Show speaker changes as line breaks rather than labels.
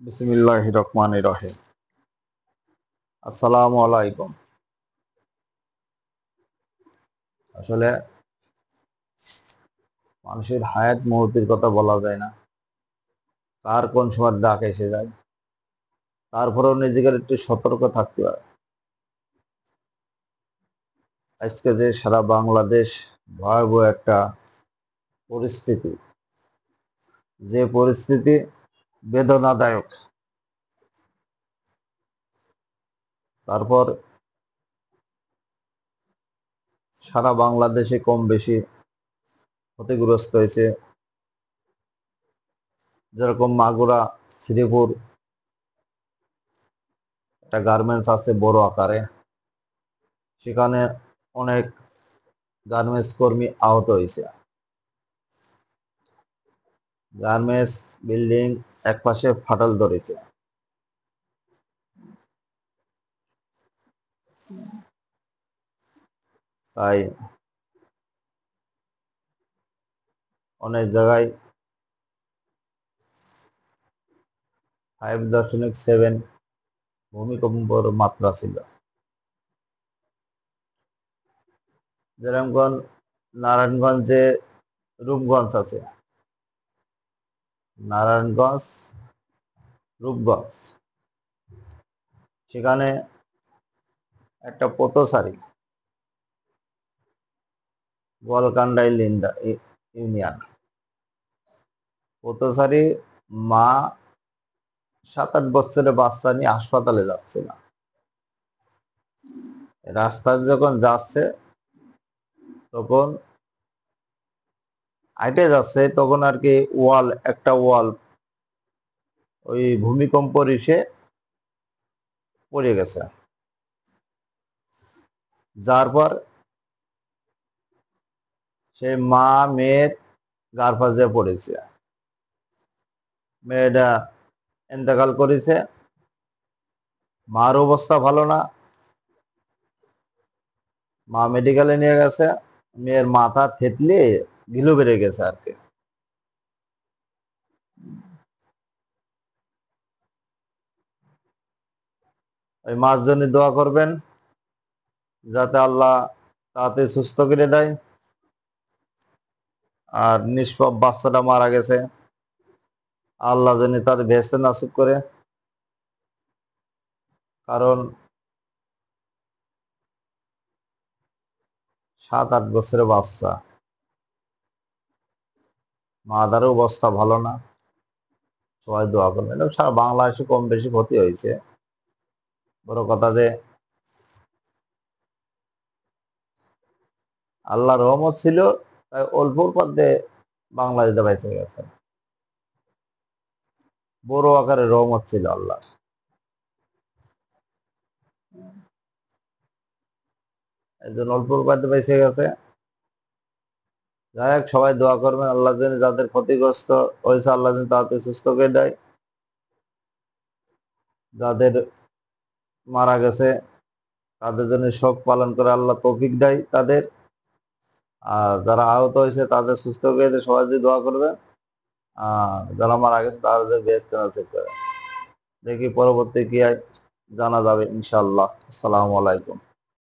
বিসমিল্লাহির রহমানির রহিম। আসসালামু আলাইকুম। আসলে মানুষের হায়াত মুহূর্তের কথা বলা যায় না, কার কোন সময় ডাক এসে যায়। তারপরেও নিজেকে একটু সতর্ক থাকতে হয়। আজকে যে সারা বাংলাদেশ ভয়াবহ একটা পরিস্থিতি, যে পরিস্থিতি বেদনাদায়ক। তারপর সারা বাংলাদেশে কম বেশি ক্ষতিগ্রস্ত হয়েছে। যেরকম মাগুরা, শ্রীপুর একটা গার্মেন্টস আছে বড় আকারে, সেখানে অনেক গার্মেন্টস কর্মী আহত হয়েছে। গার্মেন্টস বিল্ডিং এক পাশে ফাটল ধরেছে। তাই অনেক জায়গায় 5.7 ভূমিকম্পর মাত্রা ছিল। যেরকম নারায়ণগঞ্জে রূপগঞ্জ আছে, নারায়ণগঞ্জ রূপগঞ্জ, সেখানে একটা পথচারী, গোয়ালকান্ডাই লিন্ডা ইউনিয়ন পথচারী মা 7-8 বছরের বাচ্চা নিয়ে হাসপাতালে যাচ্ছিল। রাস্তায় যখন যাচ্ছে, তখন হাইটে যাচ্ছে, তখন আর কি একটা ওয়াল ওই ভূমিকম্প এসে পড়ে গেছে। যার পর সে মা মেয়ের গার ফাঁসে পড়েছে। মেয়েটা ইন্তেকাল করেছে। মার অবস্থা ভালো না, মা মেডিকেলে নিয়ে গেছে। মেয়ের মাথা থেতলে ঘিলু বেড়ে গেছে আর কি। ওই মার জন্য দোয়া করবেন, যাতে আল্লাহ তাতে সুস্থ করে দেয়। আর নিষ্পাপ বাচ্চাটা মারা গেছে, আল্লাহ যেন তাদের ভেস্তে নাসিব করে। কারণ 7-8 বছরের বাচ্চা, মাদারও অবস্থা ভালো না। সবাই দোয়া করবেন। এবং সারা বাংলাদেশে কম বেশি ক্ষতি হয়েছে। বড় কথা যে আল্লাহ রহমত ছিল, তাই অল্পর মধ্যে বাংলাদেশে বেঁচে গেছে। বড় আকারে রহমত ছিল আল্লাহ। এই জন্য অল্পর মধ্যে বেঁচে গেছে। যাই হোক, সবাই দোয়া করবেন আল্লাহ যেন যাদের ক্ষতিগ্রস্ত হয়েছে আল্লাহ যেন তাদের সুস্থ করে দেয়। যাদের মারা গেছে তাদের জন্য শোক পালন করে আল্লাহ তৌফিক দেয় তাদের। আর যারা আহত হয়েছে তাদের সুস্থ করে দিয়ে সবাই যদি দোয়া করবে। আর যারা মারা গেছে তাদের বেহেশতে নসিব করে। দেখি পরবর্তী কি হয়, জানা যাবে ইনশাআল্লাহ। আসসালামু আলাইকুম।